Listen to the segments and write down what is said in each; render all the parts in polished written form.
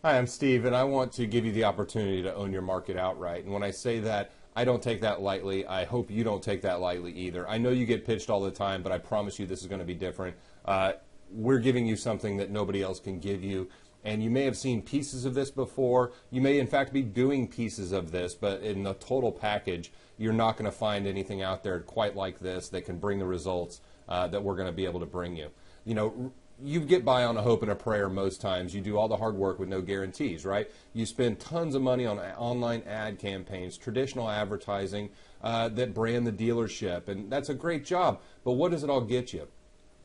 Hi, I'm Steve, and I want to give you the opportunity to own your market outright. And when I say that, I don't take that lightly. I hope you don't take that lightly either. I know you get pitched all the time, but I promise you this is going to be different. We're giving you something that nobody else can give you. And you may have seen pieces of this before. You may, in fact, be doing pieces of this, but in the total package, you're not going to find anything out there quite like this that can bring the results that we're going to be able to bring you. You know, you get by on a hope and a prayer most times. You do all the hard work with no guarantees, right? You spend tons of money on online ad campaigns, traditional advertising that brand the dealership, and that's a great job. But what does it all get you?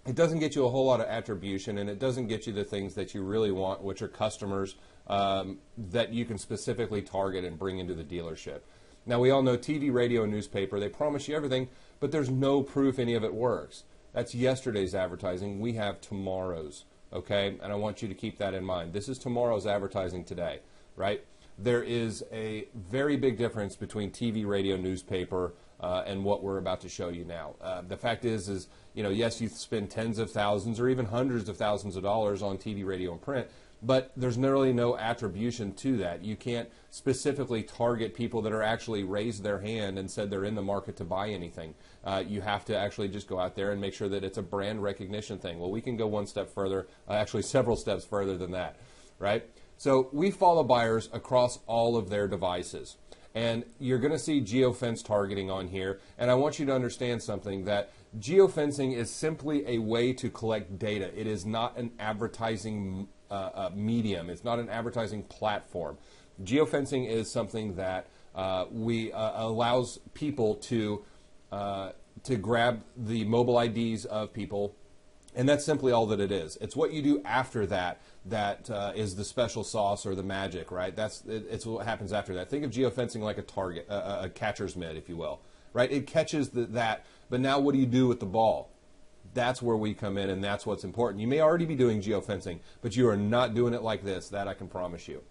It doesn't get you a whole lot of attribution, and it doesn't get you the things that you really want, which are customers that you can specifically target and bring into the dealership. Now, we all know TV, radio, and newspaper, they promise you everything, but there's no proof any of it works. That's yesterday's advertising. We have tomorrow's, okay? And I want you to keep that in mind. This is tomorrow's advertising today, right? There is a very big difference between TV, radio, newspaper, and what we're about to show you now. The fact is, you know, yes, you spend tens of thousands or even hundreds of thousands of dollars on TV, radio, and print, but there's really no attribution to that. You can't specifically target people that are actually raised their hand and said they're in the market to buy anything. You have to actually just go out there and make sure that it's a brand recognition thing. Well, we can go one step further, actually several steps further than that, right? So we follow buyers across all of their devices. And you're going to see geofence targeting on here. And I want you to understand something, that geofencing is simply a way to collect data. It is not an advertising medium. It's not an advertising platform. Geofencing is something that allows people to grab the mobile IDs of people, and that's simply all that it is. It's what you do after that that is the special sauce or the magic, right? It's what happens after that. Think of geofencing like a target, a catcher's mitt, if you will, right? It catches that, but now what do you do with the ball? That's where we come in, and that's what's important. You may already be doing geofencing, but you are not doing it like this. That I can promise you.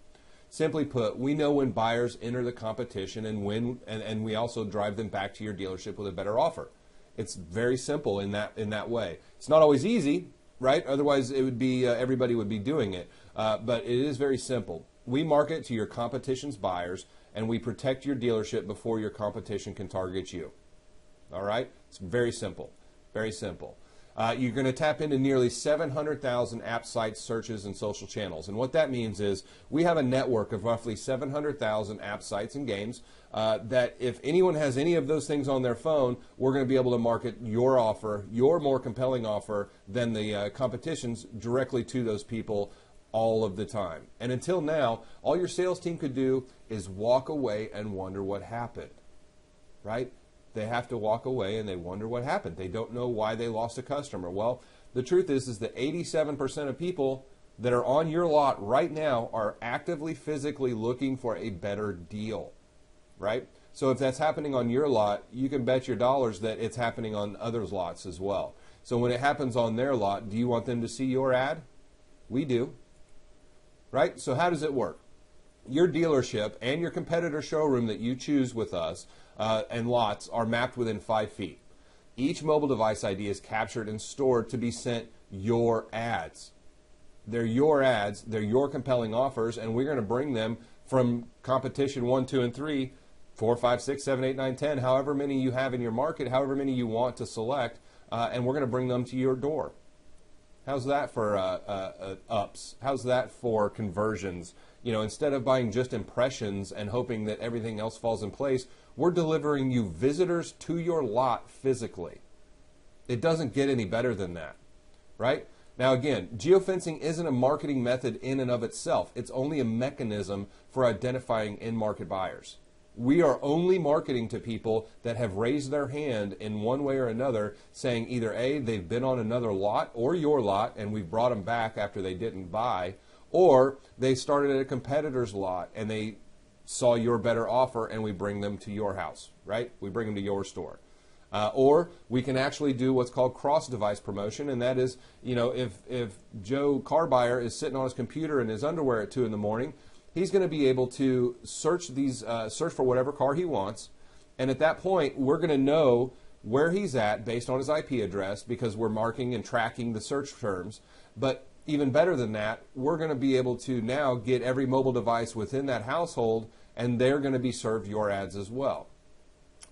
Simply put, we know when buyers enter the competition and we also drive them back to your dealership with a better offer. It's very simple in that way. It's not always easy, right? Otherwise, it would be everybody would be doing it. But it is very simple. We market to your competition's buyers, and we protect your dealership before your competition can target you. All right? It's very simple. Very simple. You're going to tap into nearly 700,000 app sites, searches, and social channels. And what that means is we have a network of roughly 700,000 app sites and games that if anyone has any of those things on their phone, we're going to be able to market your offer, your more compelling offer than the competition's, directly to those people all of the time. And until now, all your sales team could do is walk away and wonder what happened, right? They have to walk away and they wonder what happened. They don't know why they lost a customer. Well, the truth is that 87% of people that are on your lot right now are actively, physically looking for a better deal, right? So if that's happening on your lot, you can bet your dollars that it's happening on others' lots as well. So when it happens on their lot, do you want them to see your ad? We do, right? So how does it work? Your dealership and your competitor showroom that you choose with us and lots are mapped within 5 feet. Each mobile device ID is captured and stored to be sent your ads. They're your ads, they're your compelling offers, and we're going to bring them from competition 1, 2, and 3, 4, 5, 6, 7, 8, 9, 10, however many you have in your market, however many you want to select, and we're going to bring them to your door. How's that for ups? How's that for conversions? You know, instead of buying just impressions and hoping that everything else falls in place, we're delivering you visitors to your lot physically. It doesn't get any better than that, right? Now again, geofencing isn't a marketing method in and of itself. It's only a mechanism for identifying in-market buyers. We are only marketing to people that have raised their hand in one way or another, saying either A, they've been on another lot or your lot and we've brought them back after they didn't buy, or they started at a competitor's lot and they saw your better offer and we bring them to your house, right? We bring them to your store. Or we can actually do what's called cross-device promotion, and that is, you know, if Joe car buyer is sitting on his computer in his underwear at 2 in the morning, he's going to be able to search for whatever car he wants, and at that point we're going to know where he's at based on his IP address because we're marking and tracking the search terms. But even better than that, we're going to be able to now get every mobile device within that household, and they're going to be served your ads as well.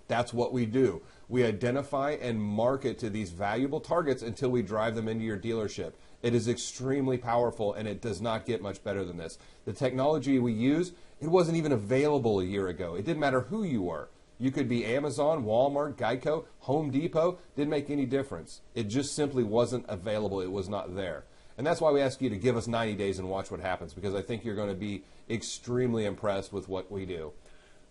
That's what we do. We identify and market to these valuable targets until we drive them into your dealership. It is extremely powerful, and it does not get much better than this. The technology we use, it wasn't even available a year ago. It didn't matter who you were. You could be Amazon, Walmart, Geico, Home Depot. Didn't make any difference. It just simply wasn't available. It was not there. And that's why we ask you to give us 90 days and watch what happens, because I think you're going to be extremely impressed with what we do.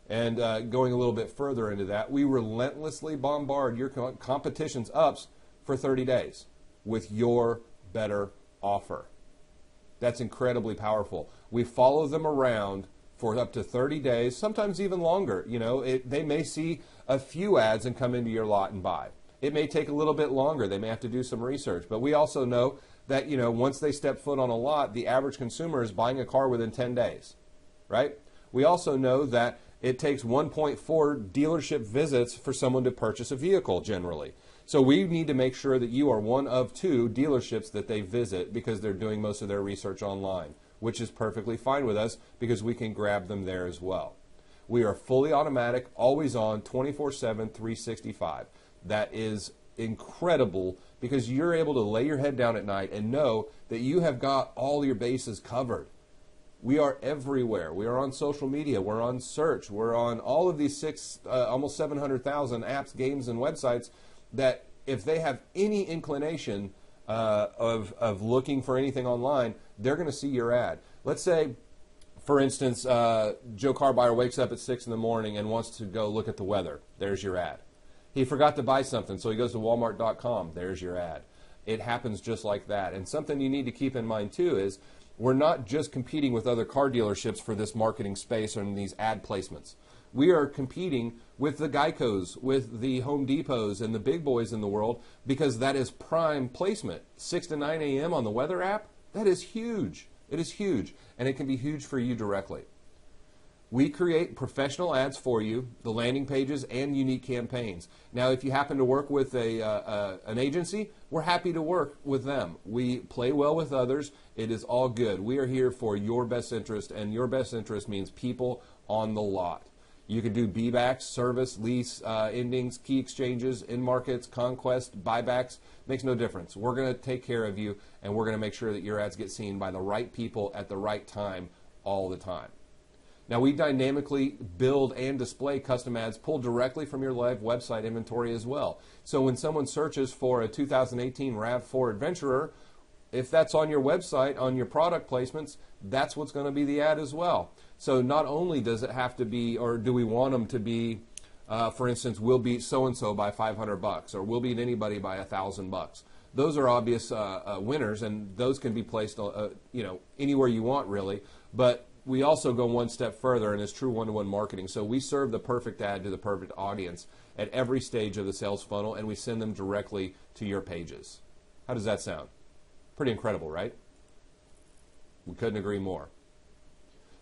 And going a little bit further into that, we relentlessly bombard your competition's ups for 30 days with your better offer. That's incredibly powerful. We follow them around for up to 30 days, sometimes even longer. You know, they may see a few ads and come into your lot and buy. It may take a little bit longer. They may have to do some research. But we also know that, you know, once they step foot on a lot, the average consumer is buying a car within 10 days, right? We also know that it takes 1.4 dealership visits for someone to purchase a vehicle generally. So we need to make sure that you are one of 2 dealerships that they visit, because they're doing most of their research online, which is perfectly fine with us because we can grab them there as well. We are fully automatic, always on, 24/7, 365. That is incredible, because you're able to lay your head down at night and know that you have got all your bases covered. We are everywhere. We are on social media. We're on search. We're on all of these almost 700,000 apps, games, and websites that if they have any inclination of looking for anything online, they're going to see your ad. Let's say, for instance, Joe Carbuyer wakes up at 6 in the morning and wants to go look at the weather. There's your ad. He forgot to buy something, so he goes to Walmart.com. There's your ad. It happens just like that. And something you need to keep in mind, too, is we're not just competing with other car dealerships for this marketing space or in these ad placements. We are competing with the Geicos, with the Home Depots, and the big boys in the world, because that is prime placement. 6 to 9 a.m. on the weather app, that is huge. It is huge, and it can be huge for you directly. We create professional ads for you, the landing pages, and unique campaigns. Now, if you happen to work with an agency, we're happy to work with them. We play well with others. It is all good. We are here for your best interest, and your best interest means people on the lot. You can do B-backs, service, lease, endings, key exchanges, in-markets, conquest, buybacks. Makes no difference. We're going to take care of you, and we're going to make sure that your ads get seen by the right people at the right time all the time. Now, we dynamically build and display custom ads pulled directly from your live website inventory as well. So when someone searches for a 2018 RAV4 Adventurer, if that's on your website, on your product placements, that's what's going to be the ad as well. So not only does it have to be, or do we want them to be, for instance, we'll beat so-and-so by $500, or we'll beat anybody by $1,000. Those are obvious winners, and those can be placed anywhere you want, really. But we also go one step further, and it's true one-to-one marketing. So we serve the perfect ad to the perfect audience at every stage of the sales funnel, and we send them directly to your pages. How does that sound? Pretty incredible, right? We couldn't agree more.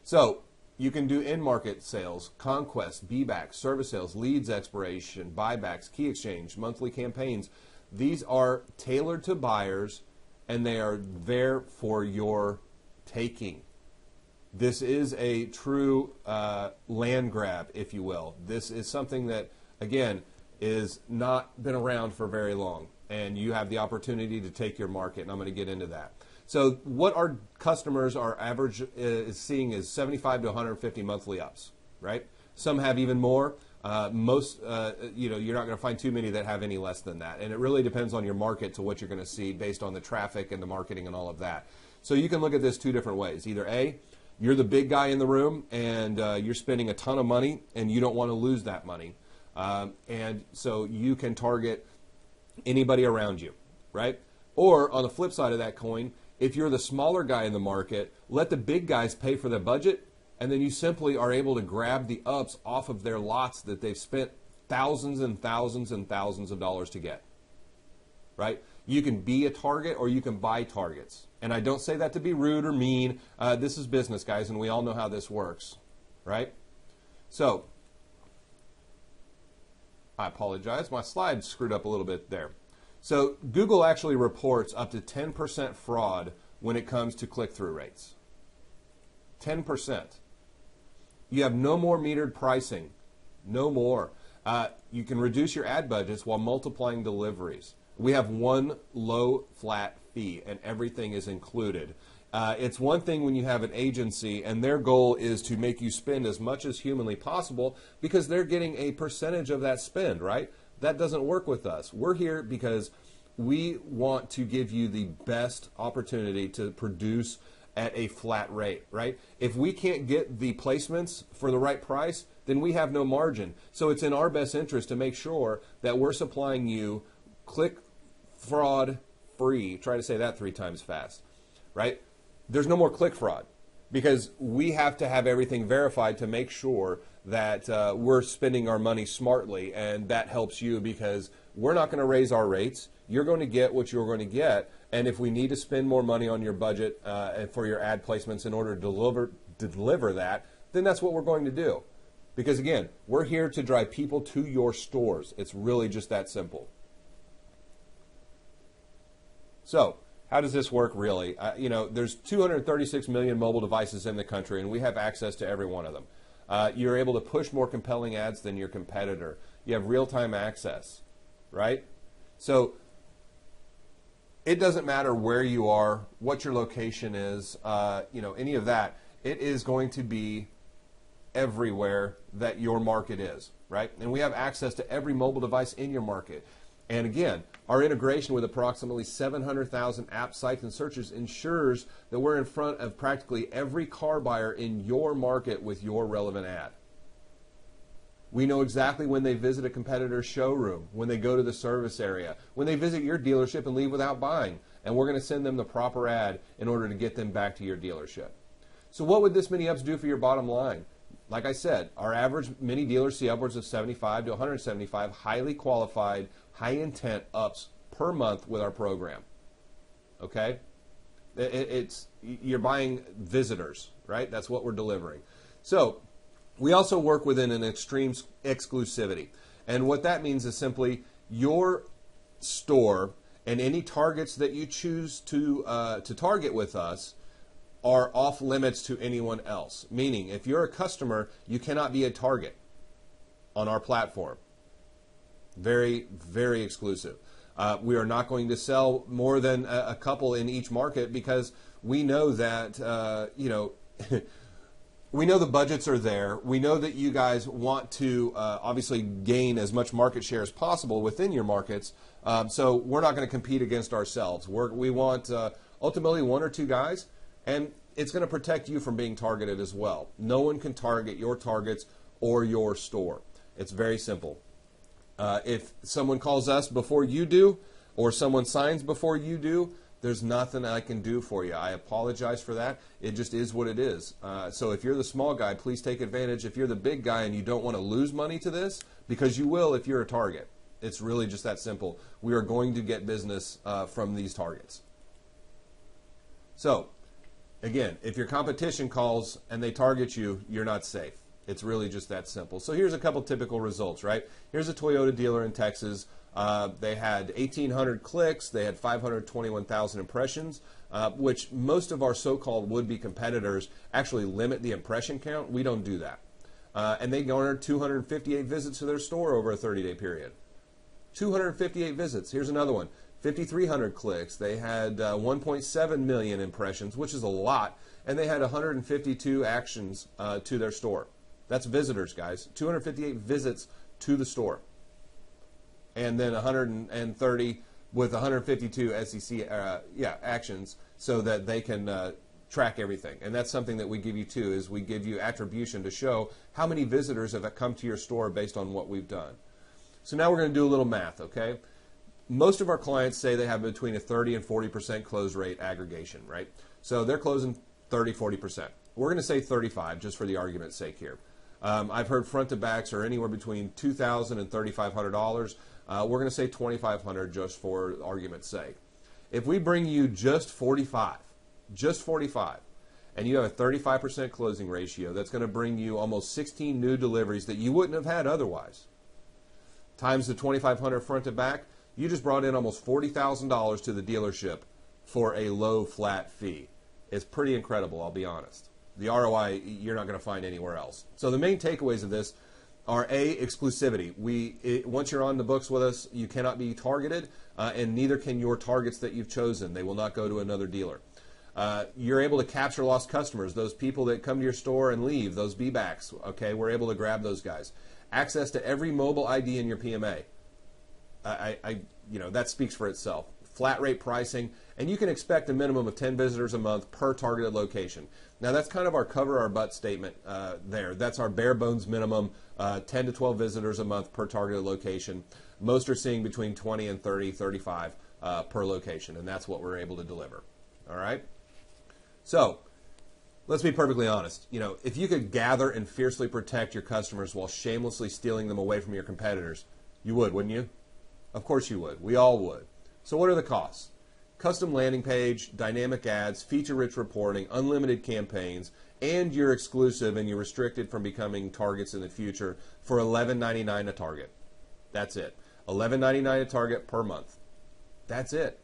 So you can do in-market sales, conquest, B-back, service sales, leads expiration, buybacks, key exchange, monthly campaigns. These are tailored to buyers, and they are there for your taking. This is a true land grab, if you will. This is something that, again, is not been around for very long, and you have the opportunity to take your market, and I'm going to get into that. So what our customers, our average is seeing is 75 to 150 monthly ups, right? Some have even more. Most, you're not going to find too many that have any less than that, and it really depends on your market to what you're going to see based on the traffic and the marketing and all of that. So you can look at this 2 different ways. Either A, you're the big guy in the room, and you're spending a ton of money, and you don't want to lose that money. And so you can target anybody around you, right? Or on the flip side of that coin, if you're the smaller guy in the market, let the big guys pay for the budget, and then you simply are able to grab the ups off of their lots that they've spent thousands and thousands and thousands of dollars to get, right? You can be a target, or you can buy targets. And I don't say that to be rude or mean. This is business, guys, and we all know how this works, right? So, I apologize. My slide screwed up a little bit there. So, Google actually reports up to 10% fraud when it comes to click-through rates. 10%. You have no more metered pricing. No more. You can reduce your ad budgets while multiplying deliveries. We have one low flat fee and everything is included. It's one thing when you have an agency and their goal is to make you spend as much as humanly possible because they're getting a percentage of that spend, right? That doesn't work with us. We're here because we want to give you the best opportunity to produce at a flat rate, right? If we can't get the placements for the right price, then we have no margin. So it's in our best interest to make sure that we're supplying you click fraud free. Try to say that 3 times fast, right? There's no more click fraud because we have to have everything verified to make sure that we're spending our money smartly, and that helps you because we're not going to raise our rates. You're going to get what you're going to get, and if we need to spend more money on your budget for your ad placements in order to deliver that, then that's what we're going to do. Because again, we're here to drive people to your stores. It's really just that simple. So, how does this work really? There's 236 million mobile devices in the country, and we have access to every one of them. You're able to push more compelling ads than your competitor. You have real-time access, right? So it doesn't matter where you are, what your location is, any of that. It is going to be everywhere that your market is, right? And we have access to every mobile device in your market. And again, our integration with approximately 700,000 app sites and searches ensures that we're in front of practically every car buyer in your market with your relevant ad. We know exactly when they visit a competitor's showroom, when they go to the service area, when they visit your dealership and leave without buying. And we're going to send them the proper ad in order to get them back to your dealership. So what would this many ups do for your bottom line? Like I said, our average mini dealers see upwards of 75 to 175 highly qualified, high intent ups per month with our program. Okay? You're buying visitors, right? That's what we're delivering. So we also work within an extreme exclusivity. And what that means is simply your store and any targets that you choose to target with us are off limits to anyone else. Meaning, if you're a customer, you cannot be a target on our platform. Very, very exclusive. We are not going to sell more than a couple in each market because we know that, we know the budgets are there. We know that you guys want to obviously gain as much market share as possible within your markets. So we're not going to compete against ourselves. We want ultimately 1 or 2 guys, and it's going to protect you from being targeted as well. No one can target your targets or your store. It's very simple. If someone calls us before you do, or someone signs before you do, there's nothing I can do for you. I apologize for that. It just is what it is. So if you're the small guy, please take advantage. If you're the big guy and you don't want to lose money to this, because you will if you're a target. It's really just that simple. We are going to get business from these targets. So, again, if your competition calls and they target you, you're not safe. It's really just that simple. So here's a couple typical results, right? Here's a Toyota dealer in Texas. They had 1,800 clicks. They had 521,000 impressions, which most of our so-called would-be competitors actually limit the impression count. We don't do that. And they garnered 258 visits to their store over a 30-day period. 258 visits. Here's another one. 5,300 clicks. They had 1.7 million impressions, which is a lot, and they had 152 actions to their store. That's visitors, guys. 258 visits to the store. And then 130 with 152 SEC actions so that they can track everything. And that's something that we give you too, is we give you attribution to show how many visitors have come to your store based on what we've done. So now we're going to do a little math, okay? Most of our clients say they have between a 30 and 40% close rate aggregation, right? So they're closing 30, 40%. We're going to say 35 just for the argument's sake here. I've heard front to backs are anywhere between $2,000 and $3,500. We're going to say $2,500 just for argument's sake. If we bring you just 45, and you have a 35% closing ratio, that's going to bring you almost 16 new deliveries that you wouldn't have had otherwise. Times the $2,500 front to back, you just brought in almost $40,000 to the dealership for a low flat fee. It's pretty incredible, I'll be honest. The ROI you're not going to find anywhere else. So the main takeaways of this are exclusivity. Once you're on the books with us, you cannot be targeted, and neither can your targets that you've chosen. They will not go to another dealer. You're able to capture lost customers, those people that come to your store and leave, those B-backs. Okay, we're able to grab those guys. Access to every mobile ID in your PMA. That speaks for itself. Flat rate pricing, and you can expect a minimum of 10 visitors a month per targeted location. Now that's kind of our cover our butt statement there. That's our bare bones minimum, 10 to 12 visitors a month per targeted location. Most are seeing between 20 and 30, 35 per location, and that's what we're able to deliver. All right? So let's be perfectly honest. If you could gather and fiercely protect your customers while shamelessly stealing them away from your competitors, you would, wouldn't you? Of course you would. We all would. So what are the costs? Custom landing page, dynamic ads, feature-rich reporting, unlimited campaigns, and you're exclusive and you're restricted from becoming targets in the future for $11.99 a target. That's it. $11.99 a target per month. That's it.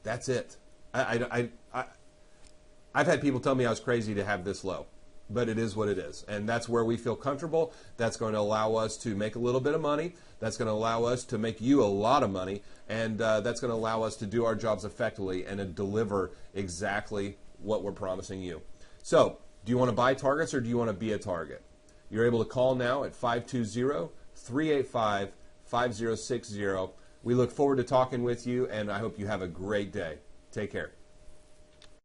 That's it. I've had people tell me I was crazy to have this low, but it is what it is. And that's where we feel comfortable. That's going to allow us to make a little bit of money. That's going to allow us to make you a lot of money. And that's going to allow us to do our jobs effectively and to deliver exactly what we're promising you. So, do you want to buy targets or do you want to be a target? You're able to call now at 520-385-5060. We look forward to talking with you, and I hope you have a great day. Take care.